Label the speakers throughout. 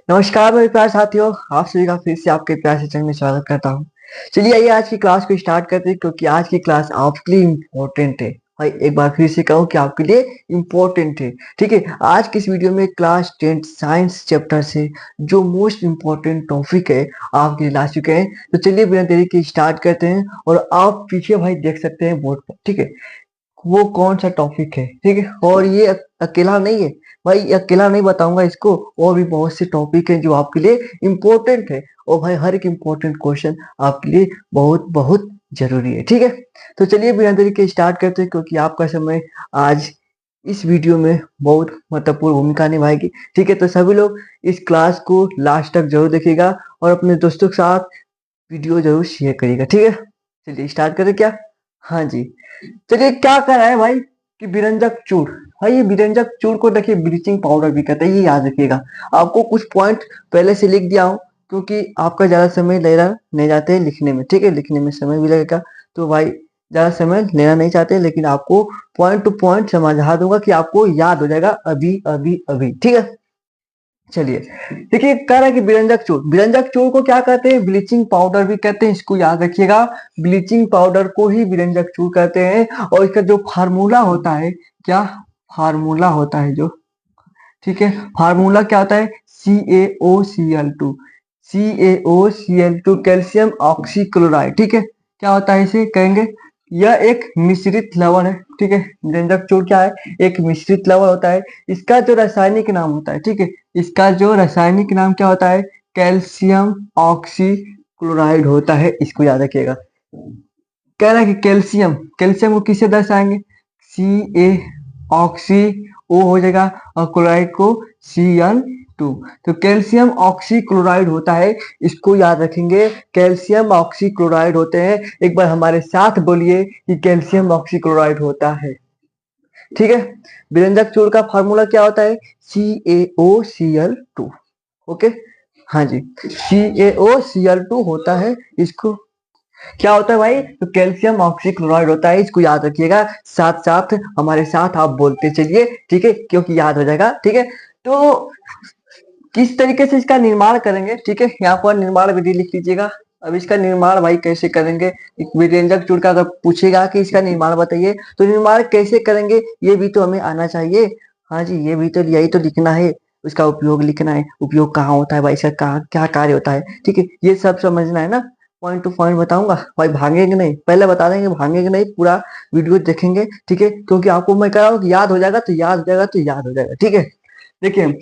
Speaker 1: नमस्कार मेरे प्यारे साथियों, आप सभी का फिर से आपके प्यार से चैनल में स्वागत करता हूँ। चलिए आइए आज की क्लास को स्टार्ट करते हैं क्योंकि आज की क्लास आपके लिए इम्पोर्टेंट है। भाई एक बार फिर से कहूँ कि आपके लिए इम्पोर्टेंट है। ठीक है, आज की इस वीडियो में क्लास 10 साइंस चैप्टर से जो मोस्ट इम्पोर्टेंट टॉपिक है आपके लिए ला चुके हैं। तो चलिए बिना देरी के स्टार्ट करते हैं और आप पीछे भाई देख सकते हैं बोर्ड पर। ठीक है, वो कौन सा टॉपिक है। ठीक है, और ये अकेला नहीं है भाई, ये अकेला नहीं बताऊंगा इसको, और भी बहुत से टॉपिक हैं जो आपके लिए इम्पोर्टेंट है। और भाई हर एक इम्पोर्टेंट क्वेश्चन आपके लिए बहुत बहुत जरूरी है। ठीक है, तो चलिए बिना देरी के स्टार्ट करते हैं क्योंकि आपका समय आज इस वीडियो में बहुत महत्वपूर्ण भूमिका निभाएगी। ठीक है, तो सभी लोग इस क्लास को लास्ट तक जरूर देखिएगा और अपने दोस्तों के साथ वीडियो जरूर शेयर करिएगा। ठीक है, चलिए स्टार्ट करें क्या। हाँ जी, चलिए क्या कर रहा है भाई कि बिरंजक चूड़। भाई ये बिरंजक चूड़ को देखिए ब्लीचिंग पाउडर भी कहते हैं, ये याद रखिएगा। आपको कुछ पॉइंट पहले से लिख दिया हूँ क्योंकि आपका ज्यादा समय लेना नहीं चाहते हैं लिखने में। ठीक है, लिखने में समय भी लगेगा तो भाई ज्यादा समय लेना नहीं चाहते, लेकिन आपको पॉइंट टू पॉइंट समझा दूंगा कि आपको याद हो जाएगा अभी अभी अभी। ठीक है, चलिए देखिए कह रहा है कि बिरंजक चूर्ण को क्या कहते हैं, ब्लीचिंग पाउडर भी कहते हैं, इसको याद रखिएगा। ब्लीचिंग पाउडर को ही बिरंजक चूर्ण कहते हैं। और इसका जो फार्मूला होता है, क्या फार्मूला होता है जो, ठीक है, फार्मूला क्या होता है, CaOCl2। CaOCl2 calcium oxychloride. ठीक है, क्या होता है इसे कहेंगे, यह एक मिश्रित लवण है। ठीक है, बिरंजक चूर्ण क्या है, एक मिश्रित लवण होता है। इसका जो रासायनिक नाम होता है, ठीक है, इसका जो रासायनिक नाम क्या होता है, कैल्शियम ऑक्सीक्लोराइड होता है, इसको याद रखिएगा। कह रहा है कि कैल्शियम, कैल्शियम को किससे दर्शाएंगे, Ca ऑक्सी ओ हो जाएगा और क्लोराइड को Cl2। तो कैल्शियम ऑक्सी क्लोराइड होता है, इसको याद रखेंगे। कैल्शियम ऑक्सी क्लोराइड होते हैं, एक बार हमारे साथ बोलिए कि कैल्शियम ऑक्सी क्लोराइड होता है। ठीक है, बिरंजक चूर्ण का फार्मूला क्या होता है, CaOCl2। ओके, हाँ जी, CaOCl2 होता है। इसको क्या होता है भाई, तो कैल्शियम ऑक्सीक्लोराइड होता है, इसको याद रखिएगा। साथ साथ हमारे साथ आप बोलते चलिए, ठीक है, क्योंकि याद हो जाएगा। ठीक है, तो किस तरीके से इसका निर्माण करेंगे, ठीक है, यहाँ पर निर्माण विधि लिख लीजिएगा। अब इसका निर्माण भाई कैसे करेंगे, व्यंजक चूर्ण का अगर पूछेगा कि इसका निर्माण बताइए तो निर्माण कैसे करेंगे ये भी तो हमें आना चाहिए। हाँ जी, ये भी तो यही तो लिखना है, उसका उपयोग लिखना है, उपयोग कहाँ होता है भाई, इसका कहाँ क्या कार्य होता है। ठीक है, ये सब समझना है ना, पॉइंट टू पॉइंट बताऊंगा भाई, भागेंगे नहीं, पहले बता देंगे, भागेंगे नहीं, पूरा वीडियो देखेंगे। ठीक है, क्योंकि आपको मैं कह रहा हूँ कि याद हो जाएगा तो याद हो जाएगा तो याद हो जाएगा। ठीक है, देखिए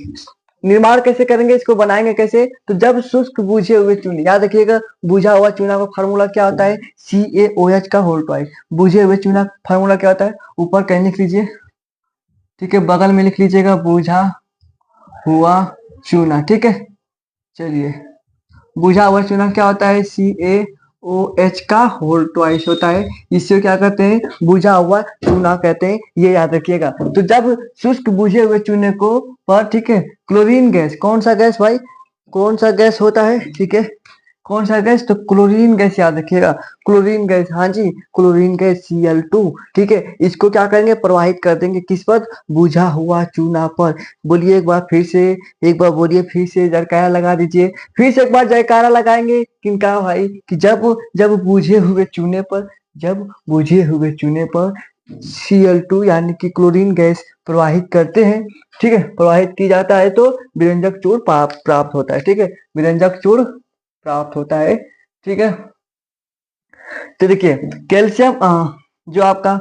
Speaker 1: निर्माण कैसे करेंगे, इसको बनाएंगे कैसे, तो जब शुष्क बुझे हुए चूने, याद रखिएगा, बुझा हुआ चूना का फार्मूला क्या होता है, CaOH का होल ट्वाइस। बुझे हुए चूना फार्मूला क्या होता है, ऊपर कहीं लिख लीजिए, ठीक है, बगल में लिख लीजिएगा बुझा हुआ चूना। ठीक है, चलिए बुझा हुआ चूना क्या होता है, CaOH का होल ट्वाइस होता है, इससे क्या कहते हैं, बुझा हुआ चूना कहते हैं, ये याद रखिएगा। तो जब शुष्क बुझे हुए चूने को पर, ठीक है, क्लोरीन गैस, कौन सा गैस भाई, कौन सा गैस होता है, ठीक है, कौन सा गैस, तो क्लोरीन गैस याद रखिएगा। क्लोरीन गैस, हाँ जी, क्लोरीन गैस Cl2। ठीक है, इसको क्या करेंगे, प्रवाहित कर देंगे किस पर, बुझा हुआ चूना पर। बोलिए एक बार फिर से, एक बार बोलिए फिर से, जयकारा लगा दीजिए, फिर से एक बार जयकारा लगाएंगे किनका भाई, कि जब जब बुझे हुए चूने पर, जब बुझे हुए चूने पर Cl2 यानी कि क्लोरीन गैस प्रवाहित करते हैं। ठीक है, प्रवाहित की जाता है तो विरंजक चूर्ण प्राप्त होता है। ठीक है, विरंजक चूर्ण प्राप्त होता है। ठीक है, तो देखिए कैल्शियम जो आपका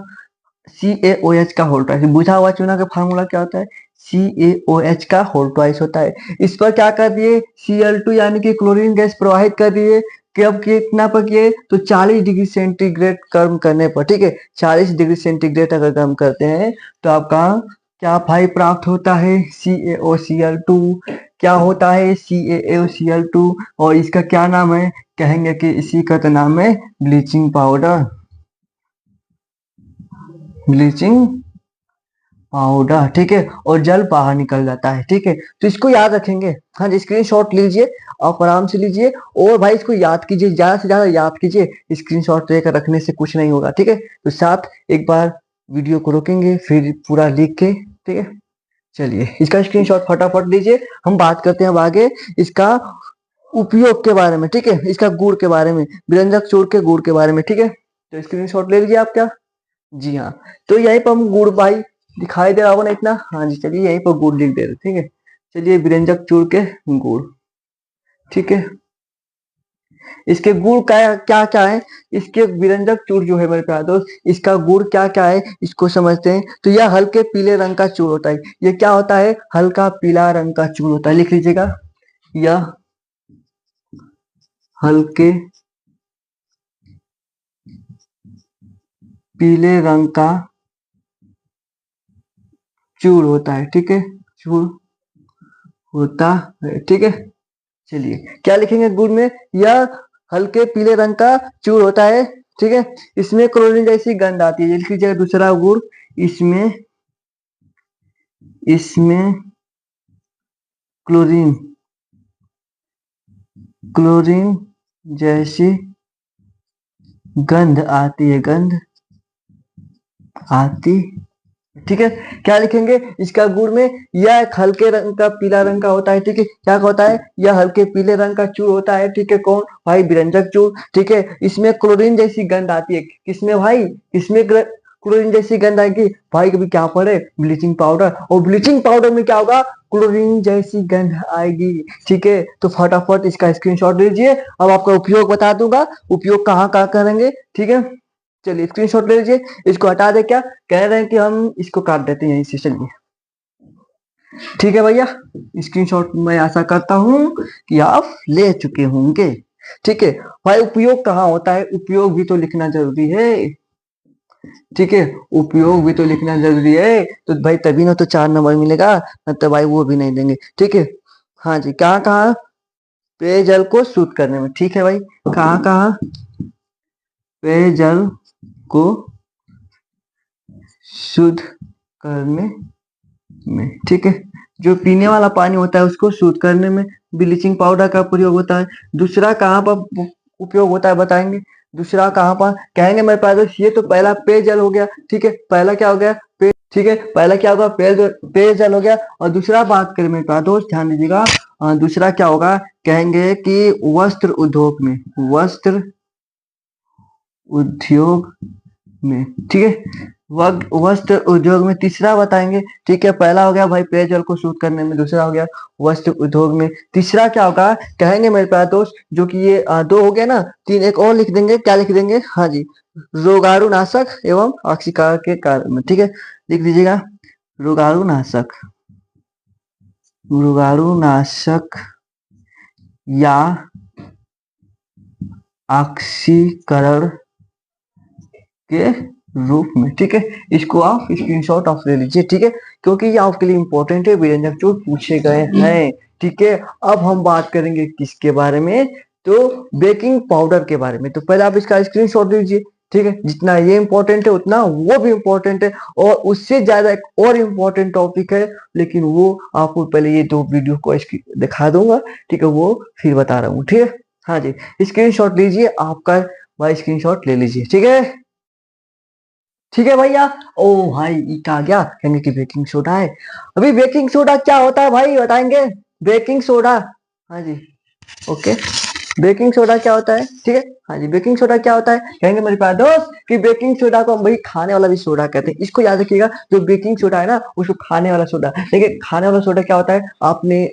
Speaker 1: CaOH का होल ट्वाइस, बुझा हुआ चूना का फार्मूला क्या होता है, CaOH का होल ट्वाइस होता है। इस पर क्या कर दिए, Cl2 यानी कि क्लोरीन गैस प्रवाहित कर दिए, कब कितना पर किए, तो 40 डिग्री सेंटीग्रेड गर्म करने पर। ठीक है, 40 डिग्री सेंटीग्रेड अगर गर्म करते हैं तो आपका क्या भाई प्राप्त होता है, CaOCl2। क्या होता है, CaOCl2, और इसका क्या नाम है, कहेंगे कि इसी का तो नाम है ब्लीचिंग पाउडर, ब्लीचिंग पाउडर। ठीक है, और जल बाहर निकल जाता है। ठीक है, तो इसको याद रखेंगे। हाँ जी, स्क्रीनशॉट लीजिए, आप आराम से लीजिए और भाई इसको याद कीजिए, ज्यादा से ज्यादा याद कीजिए, स्क्रीनशॉट लेकर रखने से कुछ नहीं होगा। ठीक है, तो साथ एक बार वीडियो को रोकेंगे फिर पूरा लिख के, ठीक है, चलिए इसका स्क्रीनशॉट फटाफट लीजिए। हम बात करते हैं अब आगे इसका उपयोग के बारे में, ठीक है, इसका गुण के बारे में, व्यंजक चूर्ण के गुण के बारे में, ठीक है। तो स्क्रीनशॉट ले लीजिए आप क्या। जी हाँ, तो यहीं पर हम गुड़ भाई दिखाई दे रहा होगा ना इतना, हाँ जी, चलिए यहीं पर गुड़ लिख दे रहे, ठीक है। चलिए व्यंजक चूर्ण के गुड़, ठीक है। इसके गुण क्या क्या क्या है, इसके व्यंजक चूर्ण जो है मेरे प्यारे दोस्त, इसका गुण क्या क्या है इसको समझते हैं। तो यह हल्के पीले रंग का चूर्ण होता है। ये क्या होता है, हल्का पीला रंग का चूर्ण होता है, लिख लीजिएगा। यह हल्के पीले रंग का चूर्ण होता है, ठीक है, चूर्ण होता है, ठीक है। चलिए क्या लिखेंगे गुण में, यह हल्के पीले रंग का चूर्ण होता है, ठीक है। इसमें क्लोरीन जैसी गंध आती है, लिख लीजिएगा दूसरा गुण, इसमें इसमें क्लोरीन क्लोरीन जैसी गंध आती है, गंध आती, ठीक है। क्या लिखेंगे इसका गुण में, यह एक हल्के रंग का पीला रंग का होता है, ठीक है। क्या होता है, यह हल्के पीले रंग का चूर्ण होता है, ठीक है। कौन भाई, व्यंजक चूर्ण, ठीक है। इसमें क्लोरीन जैसी गंध आती है, किसमें भाई, किसमें क्लोरीन जैसी गंध आएगी भाई, कभी क्या पड़े, ब्लीचिंग पाउडर, और ब्लीचिंग पाउडर में क्या होगा, क्लोरीन जैसी गंध आएगी, ठीक है। तो फटाफट इसका स्क्रीनशॉट लीजिए। अब आपका उपयोग बता दूंगा, उपयोग कहाँ कहाँ करेंगे, ठीक है। चलिए स्क्रीनशॉट ले लीजिए। इसको हटा दे, क्या कह रहे हैं कि हम इसको काट देते हैं यहीं से, चलिए ठीक है भैया। स्क्रीनशॉट मैं आशा करता हूं कि आप ले चुके होंगे, ठीक है। भाई उपयोग कहाँ होता है, उपयोग भी तो लिखना जरूरी है, ठीक है। उपयोग भी तो लिखना जरूरी है, तो भाई तभी ना तो 4 नंबर मिलेगा, न तो भाई वो भी नहीं देंगे, ठीक है। हाँ जी, कहाँ कहाँ, पेयजल को शुद्ध करने में, ठीक है भाई, कहाँ कहाँ पेयजल को शुद्ध करने में, ठीक है। जो पीने वाला पानी होता है उसको शुद्ध करने में ब्लीचिंग पाउडर का प्रयोग होता है। दूसरा कहाँ पर उपयोग होता है बताएंगे, दूसरा कहाँ पर कहेंगे मेरे पास, ये तो पहला पेयजल हो गया, ठीक है। पहला क्या हो गया, ठीक है, पहला क्या होगा, पेयजल हो गया। और दूसरा बात करें मेरे पास दोस्त, ध्यान दीजिएगा, दूसरा क्या होगा, कहेंगे कि वस्त्र उद्योग में, वस्त्र उद्योग में, ठीक है, वस्त्र उद्योग में। तीसरा बताएंगे, ठीक है, पहला हो गया भाई पेयजल को शुद्ध करने में, दूसरा हो गया वस्त्र उद्योग में। तीसरा क्या होगा कहेंगे मेरे प्यारे दोस्त, जो कि ये दो हो गया ना, तीन एक और लिख देंगे, क्या लिख देंगे, हाँ जी, रोगाणुनाशक एवं ऑक्सीकार के कारण में, ठीक है। लिख दीजिएगा रोगाणुनाशक, रोगाणुनाशक या ऑक्सीकरण के रूप में, ठीक है। इसको आप स्क्रीनशॉट ऑफ ले लीजिए, ठीक है, क्योंकि ये आपके लिए इंपॉर्टेंट है, व्यंजक जो पूछे गए हैं, ठीक है। अब हम बात करेंगे किसके बारे में, तो बेकिंग पाउडर के बारे में। तो पहले आप इसका स्क्रीनशॉट लीजिए, ठीक है। जितना ये इंपॉर्टेंट है उतना वो भी इंपॉर्टेंट है, और उससे ज्यादा एक और इम्पोर्टेंट टॉपिक है, लेकिन वो आपको पहले ये दो वीडियो को दिखा दूंगा, ठीक है, वो फिर बता रहा हूँ, ठीक है। हाँ जी, स्क्रीनशॉट लीजिए, आपका भाई स्क्रीनशॉट ले लीजिए, ठीक है, ठीक है भैया। ओ भाई ये क्या आ गया, कहेंगे कि बेकिंग सोडा है। अभी बेकिंग सोडा क्या होता है भाई बताएंगे, बेकिंग सोडा, हाँ जी, ओके। बेकिंग सोडा क्या होता है, ठीक है, हाँ जी, बेकिंग सोडा क्या होता है, कहेंगे मेरे प्यारे दोस्त कि बेकिंग सोडा को हम भाई खाने वाला भी सोडा कहते हैं। इसको याद रखिएगा, जो बेकिंग सोडा है ना उसको खाने वाला सोडा, देखिए खाने वाला सोडा क्या होता है, आपने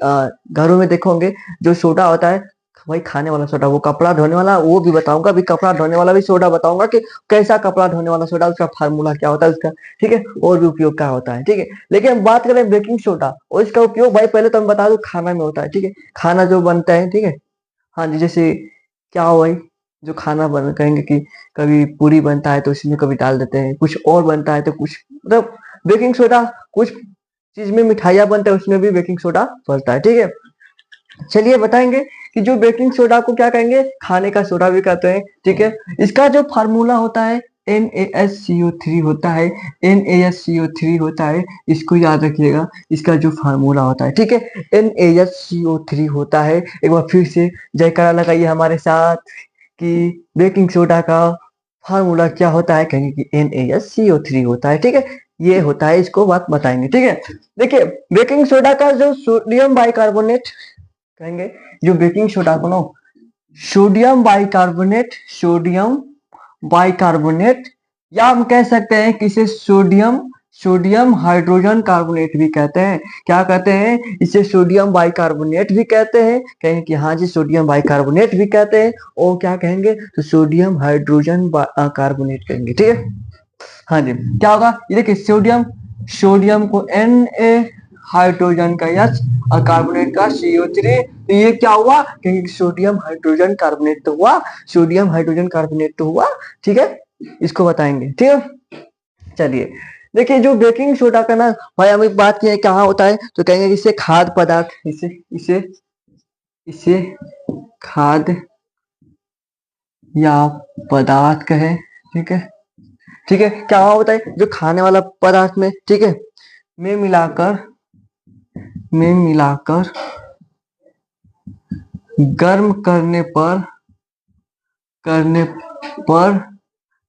Speaker 1: घरों में देखोगे जो सोडा होता है भाई खाने वाला सोडा, वो कपड़ा धोने वाला वो भी बताऊंगा, अभी कपड़ा धोने वाला भी सोडा बताऊंगा कि कैसा कपड़ा धोने वाला सोडा, उसका फार्मूला क्या होता है उसका, ठीक है, और भी उपयोग क्या होता है, ठीक है। लेकिन हम बात करें बेकिंग सोडा और इसका उपयोग, भाई पहले तो हम बता दो खाना में होता है, ठीक है, खाना जो बनता है, ठीक है, हाँ जी, जैसे क्या हो भाई, जो खाना बन कहेंगे कि कभी पूरी बनता है तो इसमें कभी डाल देते हैं, कुछ और बनता है तो कुछ, मतलब बेकिंग सोडा, कुछ चीज में मिठाइयाँ बनता है उसमें भी बेकिंग सोडा पड़ता है, ठीक है। चलिए बताएंगे कि जो बेकिंग सोडा को क्या कहेंगे, खाने का सोडा भी कहते हैं, ठीक है। इसका जो फार्मूला होता है NaSCO3 होता है, NaSCO3 होता है, इसको याद रखिएगा, इसका जो फार्मूला होता है, ठीक है, NaSCO3 होता है। एक बार फिर से जयकारा लगाइए हमारे साथ कि बेकिंग सोडा का फार्मूला क्या होता है, कहेंगे कि NaSCO3 होता है, ठीक है। ये होता है, इसको बात बताएंगे, ठीक है। देखिए बेकिंग सोडा का जो सोडियम बाइकार्बोनेट कहेंगे, जो बेकिंग सोडा को ना सोडियम बाइकार्बोनेट, सोडियम बाइकार्बोनेट, या हम कह सकते हैं कि इसे सोडियम हाइड्रोजन कार्बोनेट भी कहते हैं। क्या कहते हैं? इसे सोडियम बाइकार्बोनेट भी कहते हैं, कहेंगे कि हाँ जी सोडियम बाइकार्बोनेट भी कहते हैं, और क्या कहेंगे तो सोडियम हाइड्रोजन कार्बोनेट कहेंगे, ठीक है। हाँ जी, क्या होगा ये देखिए, सोडियम को Na, हाइड्रोजन का H और कार्बोनेट का CO3, तो ये क्या हुआ? क्योंकि सोडियम हाइड्रोजन कार्बोनेट तो हुआ, सोडियम हाइड्रोजन कार्बोनेट तो हुआ, ठीक है। इसको बताएंगे, ठीक है। चलिए देखिए, जो बेकिंग सोडा का ना भाई हम एक बात किए कहाँ होता है, तो कहेंगे इसे खाद्य पदार्थ, इसे इसे खाद्य या पदार्थ कहे, ठीक है, ठीक है। क्या होता है? जो खाने वाला पदार्थ में, ठीक है, में मिलाकर गर्म करने पर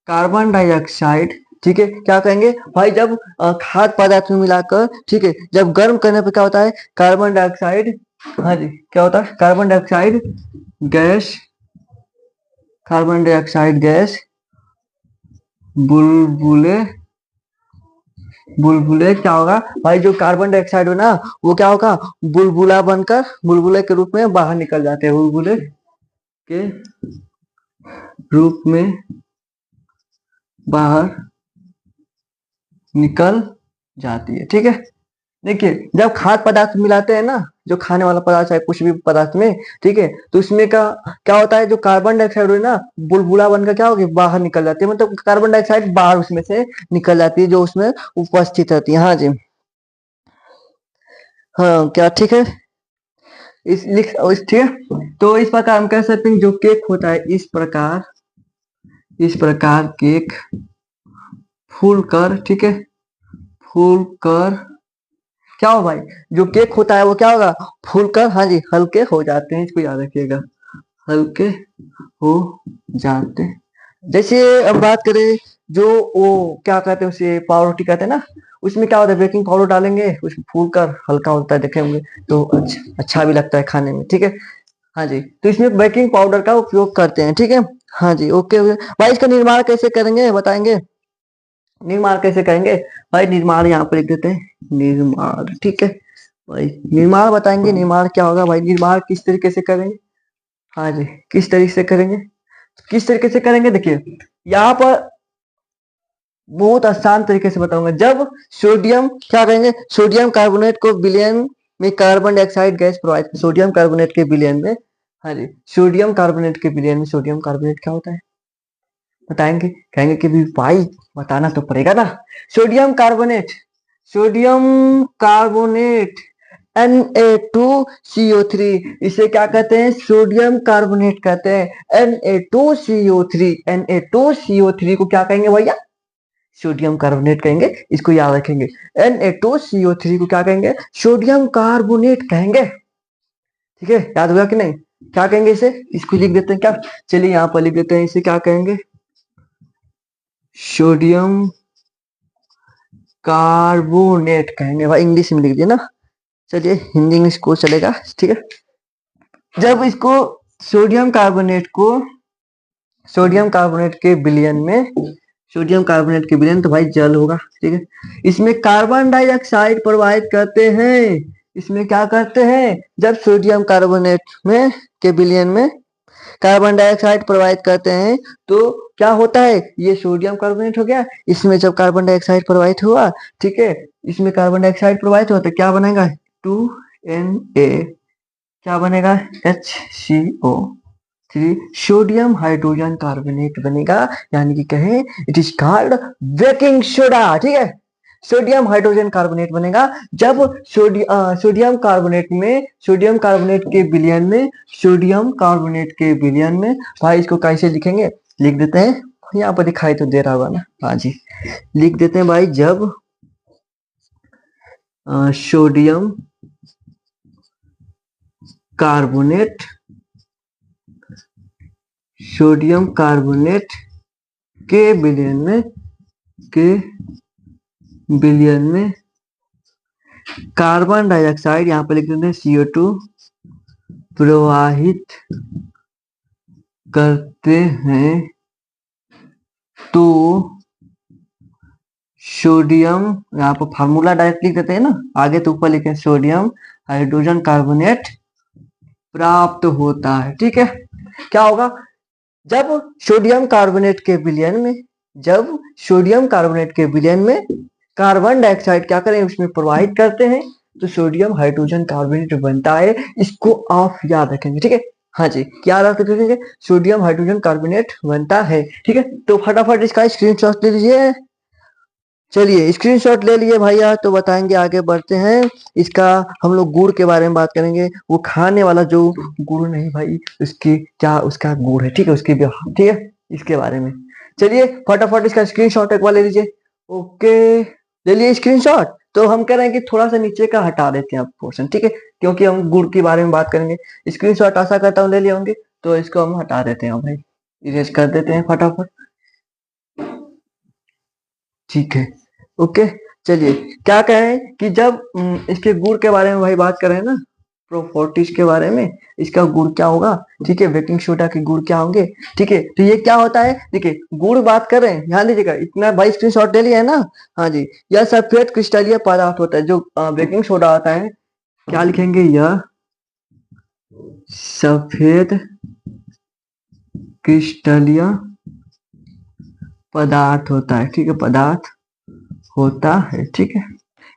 Speaker 1: कार्बन डाइऑक्साइड, ठीक है, क्या कहेंगे भाई, जब खाद्य पदार्थ में मिलाकर, ठीक है, जब गर्म करने पर क्या होता है? कार्बन डाइऑक्साइड, हाँ जी, क्या होता है? गैस कार्बन डाइऑक्साइड गैस बुलबुले बुलबुले क्या होगा भाई? जो कार्बन डाइऑक्साइड हो ना, वो क्या होगा? बुलबुला बनकर, बुलबुले के रूप में बाहर निकल जाते हैं, बुलबुले के रूप में बाहर निकल जाती है, ठीक है। देखिए जब खाद्य पदार्थ मिलाते हैं ना, जो खाने वाला पदार्थ है कुछ भी पदार्थ में, ठीक है, तो उसमें का क्या होता है? जो कार्बन डाइऑक्साइड है ना, बुलबुला बनकर क्या होगी? बाहर निकल जाती है, मतलब कार्बन डाइऑक्साइड बाहर उसमें से निकल जाती है, जो उसमें उपस्थित रहती है। हाँ जी, हाँ क्या, ठीक है। ठीक है, तो इस प्रकार हम कह सकते हैं जो केक होता है, इस प्रकार केक फूल कर, ठीक है, फूल कर क्या हो भाई? जो केक होता है वो क्या होगा? फूल कर, हाँ जी, हल्के हो जाते हैं, इसको याद रखिएगा, हल्के हो जाते। जैसे अब बात करें, जो वो क्या कहते हैं उसे, पावरोटी कहते हैं ना, उसमें क्या होता है? बेकिंग पाउडर डालेंगे, उसमें फूल कर हल्का होता है, देखे होंगे तो अच्छा भी लगता है खाने में, ठीक है। हाँ जी, तो इसमें बेकिंग पाउडर का उपयोग करते हैं, ठीक है। हाँ जी, ओके भाई, इसका निर्माण कैसे करेंगे बताएंगे? निर्माण कैसे करेंगे भाई? निर्माण यहाँ पर लिख देते हैं, निर्माण, ठीक है भाई। निर्माण बताएंगे, निर्माण क्या होगा भाई? निर्माण किस तरीके से करेंगे? हाँ जी, किस तरीके से करेंगे? किस तरीके से करेंगे? देखिए यहाँ पर बहुत आसान तरीके से बताऊंगा। जब सोडियम क्या करेंगे? सोडियम कार्बोनेट को विलयन में carbon dioxide gas provide, sodium carbonate के विलयन में, हाँ जी, सोडियम कार्बोनेट के विलयन में सोडियम कार्बोनेट क्या होता है बताएंगे? कहेंगे कि भी भाई बताना तो पड़ेगा ना। Sodium carbonate, sodium carbonate Na2CO3, इसे क्या कहते हैं? सोडियम कार्बोनेट कहते हैं, Na2CO3, Na2CO3 को क्या कहेंगे भैया? सोडियम कार्बोनेट कहेंगे, इसको याद रखेंगे। Na2CO3 को क्या कहेंगे? सोडियम कार्बोनेट कहेंगे, ठीक है, याद हुआ कि नहीं? क्या कहेंगे इसे? इसको लिख देते हैं क्या? चलिए यहाँ पर लिख देते हैं, इसे क्या कहेंगे? सोडियम कार्बोनेट कहेंगे भाई, इंग्लिश में लिख दिया ना। चलिए हिंदी इंग्लिश को चलेगा, ठीक है। जब इसको सोडियम कार्बोनेट को सोडियम कार्बोनेट के विलयन में, सोडियम कार्बोनेट के विलयन तो भाई जल होगा, ठीक है, इसमें कार्बन डाइऑक्साइड प्रवाहित करते हैं। इसमें क्या करते हैं? जब सोडियम कार्बोनेट में के विलयन में कार्बन डाइऑक्साइड प्रवाहित करते हैं, तो क्या होता है? ये सोडियम कार्बोनेट हो गया, इसमें जब कार्बन डाइऑक्साइड प्रवाहित हुआ, ठीक है, इसमें कार्बन डाइऑक्साइड प्रवाहित हुआ तो क्या बनेगा? 2Na, क्या बनेगा? HCO3, सोडियम हाइड्रोजन कार्बोनेट बनेगा, यानी कि कहें it is called baking soda, ठीक है। सोडियम हाइड्रोजन कार्बोनेट बनेगा जब सोडियम कार्बोनेट में, सोडियम कार्बोनेट के विलयन में, सोडियम कार्बोनेट के विलयन में, भाई इसको कैसे लिखेंगे? लिख देते हैं, यहाँ पर दिखाई तो दे रहा होगा ना, हाँ जी, लिख देते हैं भाई, जब सोडियम कार्बोनेट, सोडियम कार्बोनेट के विलयन में बिलियन में कार्बन डाइऑक्साइड यहाँ पे लिख देते हैं CO2 प्रवाहित करते हैं तो सोडियम, यहाँ पर फार्मूला डायरेक्ट लिख देते हैं ना, आगे तो ऊपर लिखे सोडियम हाइड्रोजन कार्बोनेट प्राप्त होता है। ठीक है, क्या होगा जब सोडियम कार्बोनेट के विलयन में, जब सोडियम कार्बोनेट के विलयन में कार्बन डाइऑक्साइड क्या करें उसमें प्रवाहित करते हैं तो सोडियम हाइड्रोजन कार्बोनेट बनता है। इसको आप याद रखेंगे। ठीक है, हाँ जी, क्या याद रखेंगे, सोडियम हाइड्रोजन कार्बोनेट बनता है। ठीक है, तो फटाफट इसका स्क्रीनशॉट ले लीजिए। चलिए स्क्रीनशॉट ले लिए भैया, तो बताएंगे, आगे बढ़ते हैं। इसका हम लोग गुड़ के बारे में बात करेंगे, वो खाने वाला जो गुड़ नहीं भाई, उसकी क्या उसका गुड़ है। ठीक है, उसकी ठीक है, इसके बारे में। चलिए फटाफट इसका स्क्रीनशॉट एक बार ले लीजिए। ओके, ले लिए स्क्रीनशॉट। तो हम कह रहे हैं कि थोड़ा सा नीचे का हटा देते हैं पोर्शन। ठीक है, क्योंकि हम गुड़ के बारे में बात करेंगे। स्क्रीनशॉट आशा करता हूँ ले लिए होंगे, तो इसको हम हटा देते हैं भाई, इरेज कर देते हैं फटाफट। ठीक है, ओके। चलिए क्या कहें कि जब इसके गुड़ के बारे में भाई बात करें ना, प्रोफोर्टिस के बारे में, इसका गुड़ क्या होगा। ठीक है, बेकिंग सोडा के गुड़ क्या होंगे। ठीक है, तो ये क्या होता है, देखिए गुड़ बात कर रहे हैं, ध्यान दीजिएगा, इतना भाई स्क्रीनशॉट ले लिया है ना। हाँ जी, यह सफेद क्रिस्टलीय पदार्थ होता है जो बेकिंग सोडा होता है। क्या लिखेंगे, यह सफेद क्रिस्टलीय पदार्थ होता है। ठीक है, पदार्थ होता है। ठीक है,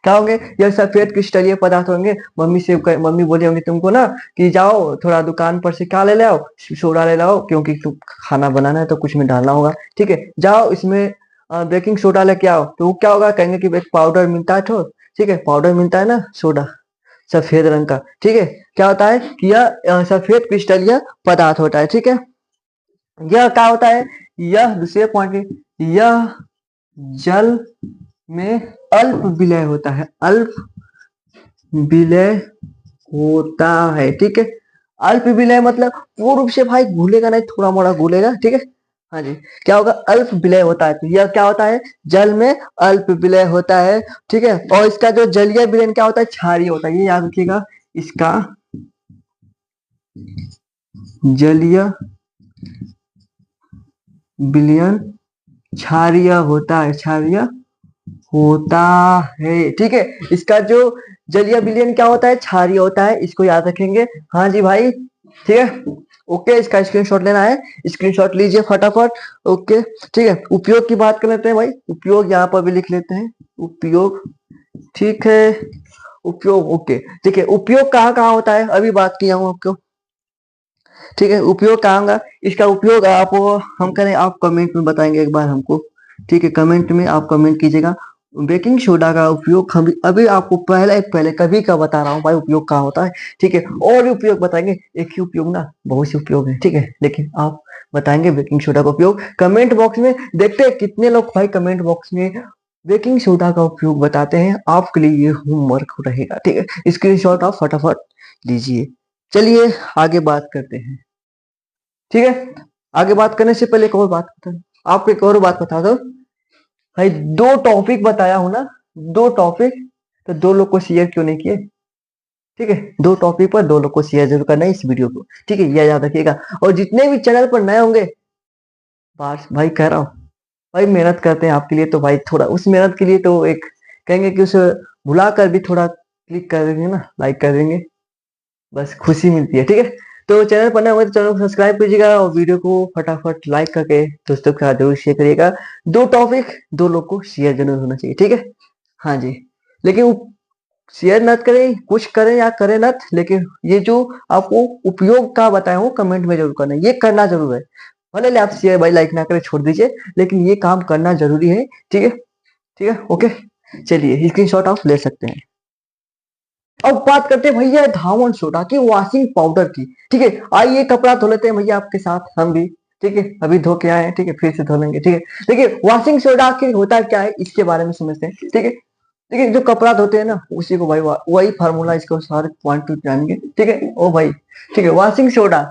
Speaker 1: क्या होंगे, यह सफेद क्रिस्टलीय पदार्थ होंगे। मम्मी बोली होंगी तुमको ना कि जाओ थोड़ा दुकान पर से क्या ले आओ, सोडा ले आओ, क्योंकि तुम खाना बनाना है तो कुछ में डालना होगा। ठीक है, जाओ इसमें बेकिंग सोडा लेके आओ। तो वो क्या होगा, कहेंगे कि एक पाउडर मिलता है तो, ठीक है, पाउडर मिलता है ना सोडा, सफेद रंग का। ठीक है, क्या होता है कि यह सफेद क्रिस्टलीय पदार्थ होता है। ठीक है, यह क्या होता है, यह दूसरे पॉइंट, यह जल में अल्प विलय होता है, अल्प विलय होता है। ठीक है, अल्प विलय मतलब पूर्ण रूप से भाई घुलेगा नहीं, थोड़ा मोड़ा घुलेगा। ठीक है, हाँ जी, क्या होगा, अल्प विलय होता है। तो यह क्या होता है, जल में अल्प विलय होता है। ठीक है, और इसका जो जलीय विलयन क्या होता है, क्षारीय होता है। ये याद रखिएगा, इसका जलीय विलयन क्षारीय होता है, क्षारीय होता है। ठीक है, इसका जो जलीय विलयन क्या होता है, क्षारीय होता है, इसको याद रखेंगे। हाँ जी भाई, ठीक है, ओके। इसका स्क्रीनशॉट लेना है, स्क्रीनशॉट लीजिए फटाफट। ओके, ठीक है, उपयोग की बात कर लेते हैं भाई, उपयोग यहाँ पर भी लिख लेते हैं, उपयोग। ठीक है, उपयोग, ओके, ठीक है, उपयोग कहाँ कहाँ होता है अभी बात किया हूँ आपको। ठीक है, उपयोग कहाँ होगा, इसका उपयोग आप हम करें, आप कमेंट में बताएंगे एक बार हमको। ठीक है, कमेंट में आप कमेंट कीजिएगा। बेकिंग सोडा का उपयोग हम अभी आपको पहले कभी का बता रहा हूँ भाई, उपयोग कहाँ होता है। ठीक है, और भी उपयोग बताएंगे, एक ही उपयोग ना, बहुत से उपयोग है। ठीक है, लेकिन आप बताएंगे बेकिंग सोडा का उपयोग कमेंट बॉक्स में। देखते हैं कितने लोग भाई कमेंट बॉक्स में बेकिंग सोडा का उपयोग बताते हैं। आपके लिए ये होमवर्क रहेगा। ठीक है, स्क्रीनशॉट आप फटाफट लीजिए। चलिए आगे बात करते हैं। ठीक है, आगे बात करने से पहले एक और बात बता, आपको एक और बात बता दो भाई, दो टॉपिक बताया हूं ना, दो टॉपिक, तो दो लोग को शेयर क्यों नहीं किए। ठीक है, दो टॉपिक पर दो लोग को शेयर जरूर करना है इस वीडियो को। ठीक है, यह याद रखिएगा। और जितने भी चैनल पर नए होंगे, बात भाई कह रहा हूँ, भाई मेहनत करते हैं आपके लिए, तो भाई थोड़ा उस मेहनत के लिए तो एक कहेंगे कि उसे भुला कर भी थोड़ा क्लिक कर देंगे ना, लाइक कर देंगे, बस खुशी मिलती है। ठीक है, तो चैनल पर नए हो तो चैनल को सब्सक्राइब कीजिएगा और वीडियो को फटाफट लाइक करके दोस्तों के साथ जरूर शेयर करिएगा। दो टॉपिक दो लोग को शेयर जरूर होना चाहिए। ठीक है, हाँ जी, लेकिन शेयर मत करें, कुछ करें या करें मत, लेकिन ये जो आपको उपयोग का बताया हूँ कमेंट में जरूर करना है, ये करना जरूर है। भले आप शेयर भाई लाइक ना करें छोड़ दीजिए, लेकिन ये काम करना जरूरी है। ठीक है, ठीक है, ओके। चलिए स्क्रीनशॉट आप ले सकते हैं। अब बात करते हैं भैया धावन सोडा की, वॉशिंग पाउडर की। ठीक है, आइए कपड़ा धो लेते हैं भैया आपके साथ हम भी। ठीक है, अभी धो के आए हैं, ठीक है, फिर से धो लेंगे। ठीक है, देखिए वॉशिंग सोडा की होता क्या है, इसके बारे में समझते हैं। ठीक है, देखिए जो कपड़ा धोते हैं ना, उसी को भाई वही फार्मूला, इसको सारे पॉइंट टू जानेंगे। ठीक है, ओ भाई, ठीक है, वॉशिंग सोडा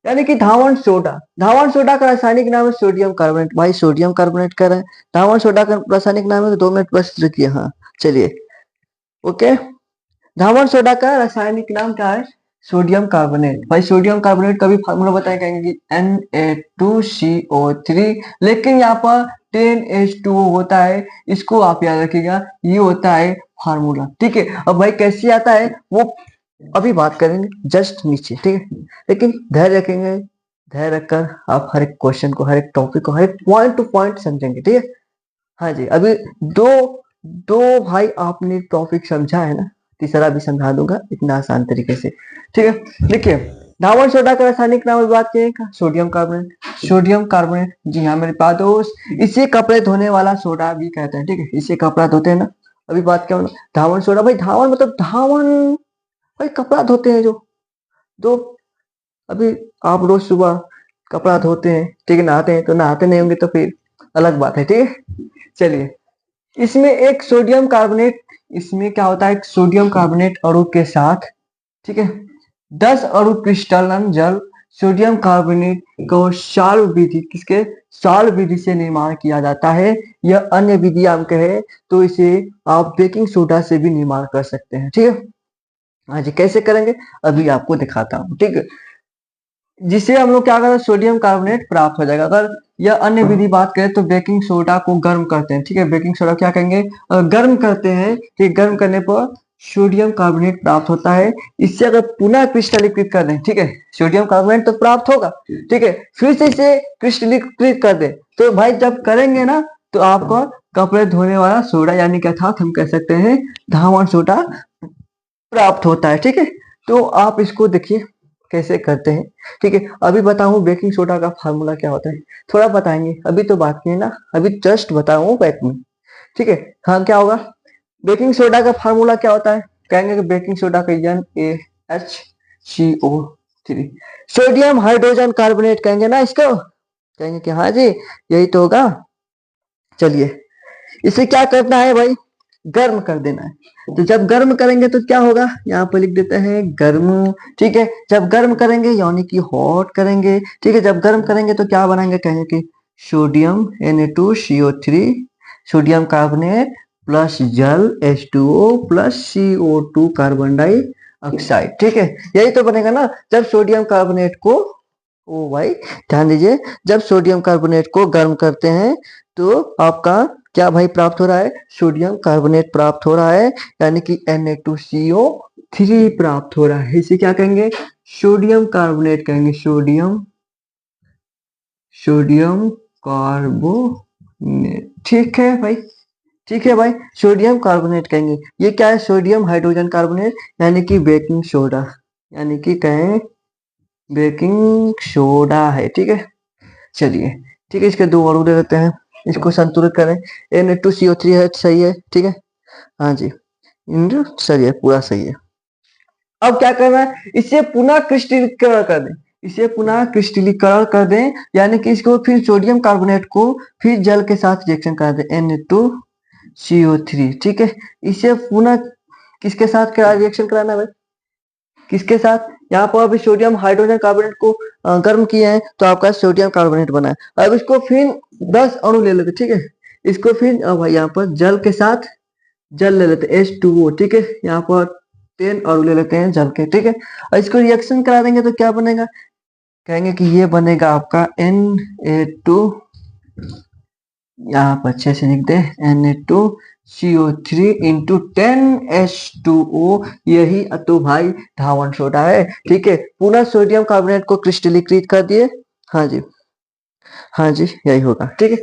Speaker 1: यानी कि धावन सोडा, धावन सोडा का रासायनिक नाम है सोडियम कार्बोनेट। भाई सोडियम कार्बोनेट कर रहे हैं, धावन सोडा का रासायनिक नाम है, तो 2 मिनट बस रुकिए। हाँ चलिए, ओके। धावन सोडा का रासायनिक नाम क्या है? Sodium carbonate. भाई सोडियम कार्बोनेट का भी फार्मूला बताया, कहेंगे Na2CO3, लेकिन यहाँ पर 10H2O होता है, इसको आप याद रखिएगा, ये होता है फार्मूला, ठीक है। अब भाई कैसे आता है वो अभी बात करेंगे, जस्ट नीचे, ठीक है। लेकिन धैर्य रखेंगे, धैर्य रखकर आप हर एक क्वेश्चन को, हर एक टॉपिक को, हर एक पॉइंट टू पॉइंट समझेंगे, ठीक है। हाँ जी, अभी दो दो भाई आपने टॉपिक समझा है ना, तीसरा भी समझा दूंगा इतना आसान तरीके से, ठीक है। देखिए, धावन सोडा का रासायनिक नाम बात करें, सोडियम कार्बोनेट। सोडियम कार्बोनेट, जी हाँ मेरे पास दोस्त, इसे कपड़े धोने वाला सोडा भी कहते हैं, ठीक है। इसे कपड़ा धोते हैं ना, अभी बात क्या धावन सोडा। भाई धावन मतलब धावन, भाई कपड़ा धोते हैं जो, दो अभी आप रोज सुबह कपड़ा धोते हैं, ठीक है, नहाते हैं, तो नहाते नहीं होंगे तो फिर अलग बात है, ठीक है। चलिए, इसमें एक सोडियम कार्बोनेट, इसमें क्या होता है, सोडियम कार्बोनेट अणु के साथ, ठीक है, 10 अणु क्रिस्टलन जल सोडियम कार्बोनेट को साल्व विधि, किसके साल्व विधि से निर्माण किया जाता है। यह अन्य विधि हम कहे तो इसे आप बेकिंग सोडा से भी निर्माण कर सकते हैं, ठीक है। हाँ जी, कैसे करेंगे अभी आपको दिखाता हूँ, ठीक है। जिससे हम लोग क्या करें, सोडियम कार्बोनेट प्राप्त हो जाएगा। अगर यह अन्य विधि बात करें तो बेकिंग सोडा को गर्म करते हैं, ठीक है। बेकिंग सोडा क्या करेंगे, गर्म करते हैं, ठीक, गर्म करने पर सोडियम कार्बोनेट प्राप्त होता है। इससे अगर पुनः क्रिस्टलीकृत कर दें, ठीक है, सोडियम कार्बोनेट तो प्राप्त होगा, ठीक है, फिर से इसे क्रिस्टलीकृत कर दें, तो भाई जब करेंगे ना तो आपको कपड़े धोने वाला सोडा, यानी कि अर्थात हम कह सकते हैं धावन सोडा प्राप्त होता है, ठीक है। तो आप इसको देखिए कैसे करते हैं, ठीक है। अभी बताऊं बेकिंग सोडा का फार्मूला क्या होता है, थोड़ा बताएंगे, अभी तो बात किए ना, अभी जस्ट बताऊं बैक में, ठीक है। हाँ, क्या होगा, बेकिंग सोडा का फार्मूला क्या होता है, कहेंगे कि बेकिंग सोडा का NaHCO3, सोडियम हाइड्रोजन कार्बोनेट कहेंगे ना इसको, कहेंगे कि हाँ जी यही तो होगा। चलिए, इसे क्या करना है भाई, गर्म कर देना है। तो जब गर्म करेंगे तो क्या होगा, यहाँ पर लिख देते हैं गर्म, ठीक है। जब गर्म करेंगे यानी कि हॉट करेंगे, ठीक है, जब गर्म करेंगे तो क्या बनाएंगे, कहेंगे कि sodium Na2CO3, sodium carbonate plus जल H2O plus CO2 carbon dioxide, ठीक है, यही तो बनेगा ना। जब सोडियम कार्बोनेट को, ओ भाई ध्यान दीजिए, जब सोडियम कार्बोनेट को गर्म करते हैं तो आपका क्या भाई प्राप्त हो रहा है, सोडियम कार्बोनेट प्राप्त हो रहा है, यानी कि Na2CO3 प्राप्त हो रहा है। इसे क्या कहेंगे, सोडियम कार्बोनेट कहेंगे, सोडियम सोडियम कार्बोनेट, ठीक है भाई, ठीक है भाई, सोडियम कार्बोनेट कहेंगे। ये क्या है, सोडियम हाइड्रोजन कार्बोनेट, यानी कि बेकिंग सोडा, यानी कि कहें बेकिंग सोडा है, ठीक है। चलिए, ठीक है, इसके दो और दे देते हैं, इसको संतुलित करें, Na2CO3 है, सही है, ठीक है। हाँ जी, सही है, पूरा सही है। अब क्या करना है, इसे पुनः क्रिस्टलीकरण कर दें, इसे पुनः क्रिस्टलीकरण कर दें, यानी कि इसको फिर सोडियम कार्बोनेट को फिर जल के साथ रिएक्शन कर दें, Na2CO3, ठीक है। इसे पुनः किसके साथ रिएक्शन कराना है भाई, किसके साथ, यहाँ पर अभी सोडियम हाइड्रोजन कार्बोनेट को गर्म किए हैं तो आपका सोडियम कार्बोनेट बना है। अब इसको फिर 10 अणु ले लेते, ठीक है, इसको फिर भाई यहाँ पर जल के साथ जल ले लेते H2O, ठीक है, यहाँ पर 10 अणु ले लेते हैं जल के, ठीक है। और इसको रिएक्शन करा देंगे तो क्या बनेगा, कहेंगे कि ये बनेगा आपका Na2, यहाँ पर अच्छे से लिख दे, Na2CO3 इंटू 10H2O, यही तो भाई धावन सोडा है, ठीक है। पुनः सोडियम कार्बोनेट को क्रिस्टलीकृत कर दिए, हाँ जी, हाँ जी यही होगा, ठीक है।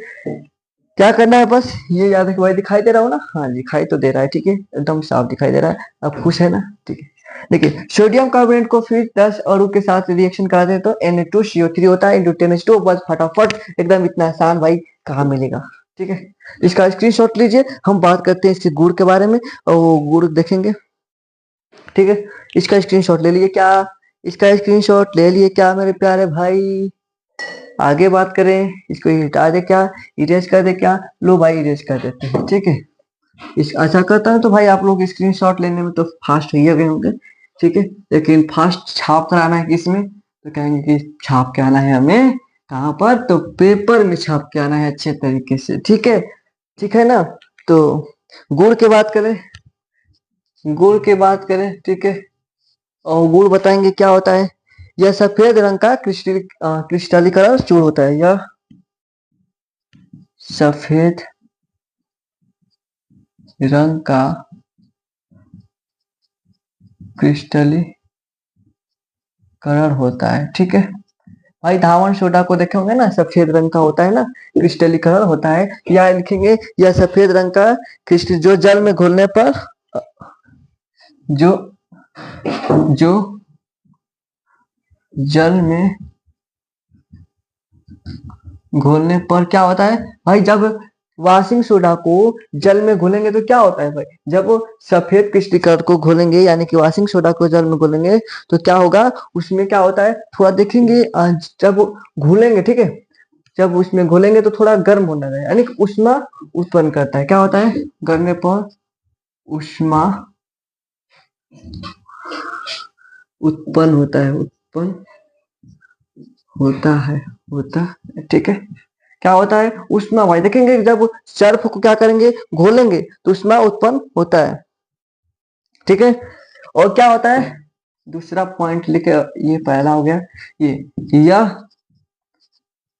Speaker 1: क्या करना है, बस ये याद है कि भाई दिखाई दे रहा हो ना, हाँ जी दिखाई तो दे रहा है, ठीक है, एकदम साफ दिखाई दे रहा है, अब खुश है ना, ठीक है। देखिए, सोडियम कार्बोनेट को फिर 10 अणु के साथ रिएक्शन कराते हैं तो Na2CO3 होता है इंटू 10H2O, बस फटाफट एकदम, इतना आसान भाई कहाँ मिलेगा, ठीक है। इसका स्क्रीनशॉट लीजिए, हम बात करते हैं इसके गुण के बारे में, और वो गुण देखेंगे, ठीक है। इसका स्क्रीनशॉट ले लिए क्या, इसका स्क्रीनशॉट ले लिए क्या मेरे प्यारे भाई, आगे बात करें, इसको हटा दे क्या, इरेज कर दे क्या, लो भाई इरेज कर देते हैं, ठीक है। इस ऐसा करता है तो भाई आप लोग स्क्रीनशॉट लेने में तो फास्ट ही गए होंगे, ठीक है, लेकिन फास्ट छाप कराना है किसमें, तो कहेंगे कि छाप के आना है हमें कहाँ पर, तो पेपर में छाप के आना है अच्छे तरीके से। ठीक है ना। तो गुड़ की बात करें, ठीक है, और गुड़ बताएंगे क्या होता है। यह सफेद रंग का क्रिस्टलीकरण चूर्ण होता है। यह सफेद रंग का क्रिस्टलीकरण होता है। ठीक है भाई, धावन सोडा को देखे होंगे ना, सफेद रंग का होता है ना, क्रिस्टलीकरण होता है। या लिखेंगे यह सफेद रंग का क्रिस्टल जो जल में घुलने पर जो जो जल में घोलने पर क्या होता है भाई, जब वॉशिंग सोडा को जल में घोलेंगे तो क्या होता है भाई, जब सफेद क्रिस्टलीकरण को घोलेंगे यानी कि वॉशिंग सोडा को जल में घोलेंगे तो क्या होगा, उसमें क्या होता है थोड़ा देखेंगे, जब घोलेंगे, ठीक है, जब उसमें घोलेंगे तो थोड़ा गर्म होना है यानी कि ऊष्मा उत्पन्न करता है। क्या होता है, गलने पर ऊष्मा उत्पन्न होता है। ठीक है, क्या होता है ऊष्मा भाई, देखेंगे जब सर्फ को क्या करेंगे घोलेंगे तो ऊष्मा उत्पन्न होता है। ठीक है, और क्या होता है दूसरा पॉइंट लिखे, ये पहला हो गया, ये यह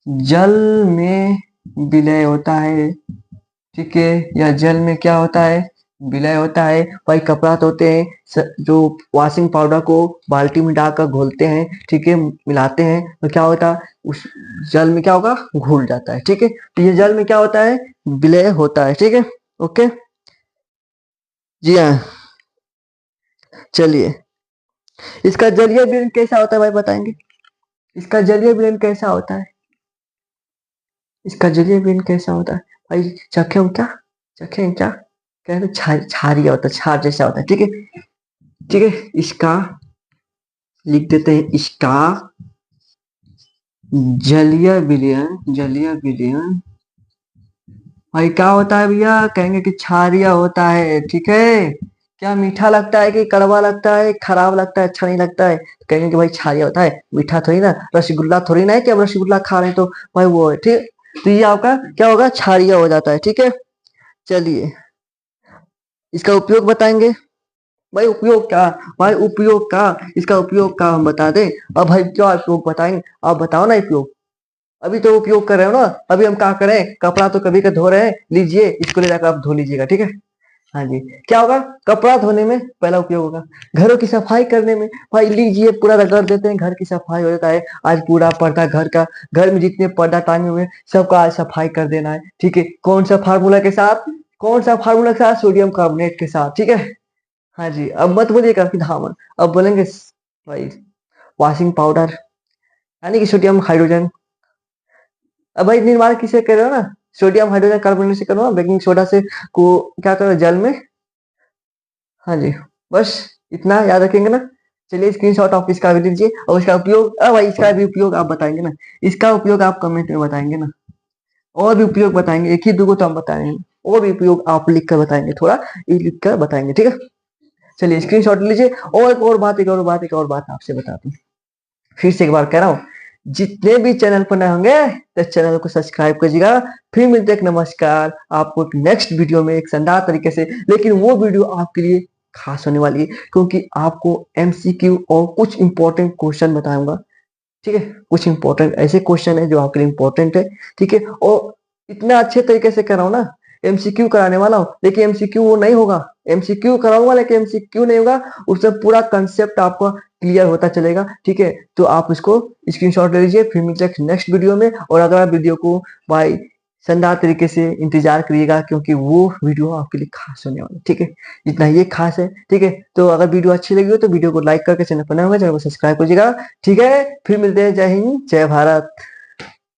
Speaker 1: जल में विलय होता है। ठीक है, या जल में क्या होता है विलय होता है भाई। कपड़ा धोते हैं जो वॉशिंग पाउडर को बाल्टी में डालकर घोलते हैं, ठीक है, मिलाते हैं तो क्या होता है उस जल में क्या होगा घुल जाता है। ठीक है, तो ये जल में क्या होता है विलय होता है। ठीक है, ओके जी हाँ। चलिए, इसका जलीय विलयन कैसा होता है भाई बताएंगे, इसका जलीय विलयन कैसा होता है, इसका जलीय विलयन कैसा होता है भाई, चखे क्या, चखे क्या कहते हैं, छारिया होता है, छार जैसा होता है। ठीक है, ठीक है, इसका लिख देते हैं, इसका जलीय विलयन भाई क्या होता है भैया, कहेंगे कि क्षारीय होता है। ठीक है, क्या मीठा लगता है कि कड़वा लगता है, खराब लगता है, अच्छा नहीं लगता है, तो कहेंगे कि भाई क्षारीय होता है, मीठा थोड़ी ना, रसगुल्ला थोड़ी ना है कि अब रसगुल्ला खा रहे हैं तो भाई वो है। ठीक, तो ये आपका क्या होगा क्षारीय हो जाता है। ठीक है, चलिए इसका उपयोग बताएंगे भाई, उपयोग क्या भाई, उपयोग का, इसका उपयोग का हम बता दें। अब भाई क्या उपयोग बताएंगे, आप बताओ ना उपयोग, अभी तो उपयोग कर रहे हो ना, अभी हम क्या करें, कपड़ा तो कभी का धो रहे हैं, लीजिए इसको ले जाकर आप धो लीजिएगा। ठीक है, हाँ जी, क्या होगा कपड़ा धोने में पहला उपयोग होगा, घरों की सफाई करने में भाई लीजिए पूरा रगड़ देते हैं, घर की सफाई हो जाता है। आज पूरा पर्दा घर का, घर में जितने पर्दा टांगे हुए हैं सबका आज सफाई कर देना है। ठीक है, कौन सा फार्मूला के साथ, कौन सा फार्मूला के साथ, सोडियम कार्बोनेट के साथ। ठीक है, हाँ जी, अब मत बोलिएगा कि धावन, अब बोलेंगे भाई वॉशिंग पाउडर यानी कि सोडियम हाइड्रोजन। अब भाई निर्माण किसे कर रहे हो ना, सोडियम हाइड्रोजन कार्बोनेट से करो ना, बेकिंग सोडा से को क्या करो जल में। हाँ जी, बस इतना याद रखेंगे ना। चलिए स्क्रीनशॉट ऑफ इसका भी लीजिए, और इसका उपयोग, अब भाई इसका भी उपयोग आप बताएंगे ना, इसका उपयोग आप कमेंट में बताएंगे ना, और भी उपयोग बताएंगे, एक ही दो तो हम बताएंगे, और भी उपयोग आप लिख कर बताएंगे, थोड़ा ये लिख कर बताएंगे। ठीक है, चलिए स्क्रीनशॉट लीजिए। और एक और बात, आपसे बताता हूँ, फिर से एक बार कह रहा हूँ, जितने भी चैनल पर नए होंगे तो चैनल को सब्सक्राइब करिएगा। फिर मिलते हैं, नमस्कार आपको एक नेक्स्ट वीडियो में एक शानदार तरीके से, लेकिन वो वीडियो आपके लिए खास होने वाली है क्योंकि आपको एमसीक्यू और कुछ इंपॉर्टेंट क्वेश्चन बताऊंगा। ठीक है, कुछ इंपॉर्टेंट ऐसे क्वेश्चन है जो आपके लिए इंपॉर्टेंट है। ठीक है, और इतना अच्छे तरीके से कर रहा हूँ ना, एमसीक्यू कराने वाला हूँ, लेकिन एमसीक्यू वो नहीं होगा, एमसीक्यू कराऊंगा लेकिन एमसीक्यू नहीं होगा, उससे पूरा कंसेप्ट आपका क्लियर होता चलेगा। ठीक है, तो आप इसको स्क्रीनशॉट ले लीजिए। फिर मिलते हैं नेक्स्ट वीडियो में, और अगला वीडियो को भाई शानदार तरीके से इंतजार करिएगा क्योंकि वो वीडियो आपके लिए खास होने वाला है। ठीक है, जितना ये खास है। ठीक है, तो अगर वीडियो अच्छी लगी हो तो वीडियो को लाइक करके चैनल पर नए होंगे चैनल को सब्सक्राइब करिएगा। ठीक है, फिर मिलते हैं, जय हिंद जय भारत।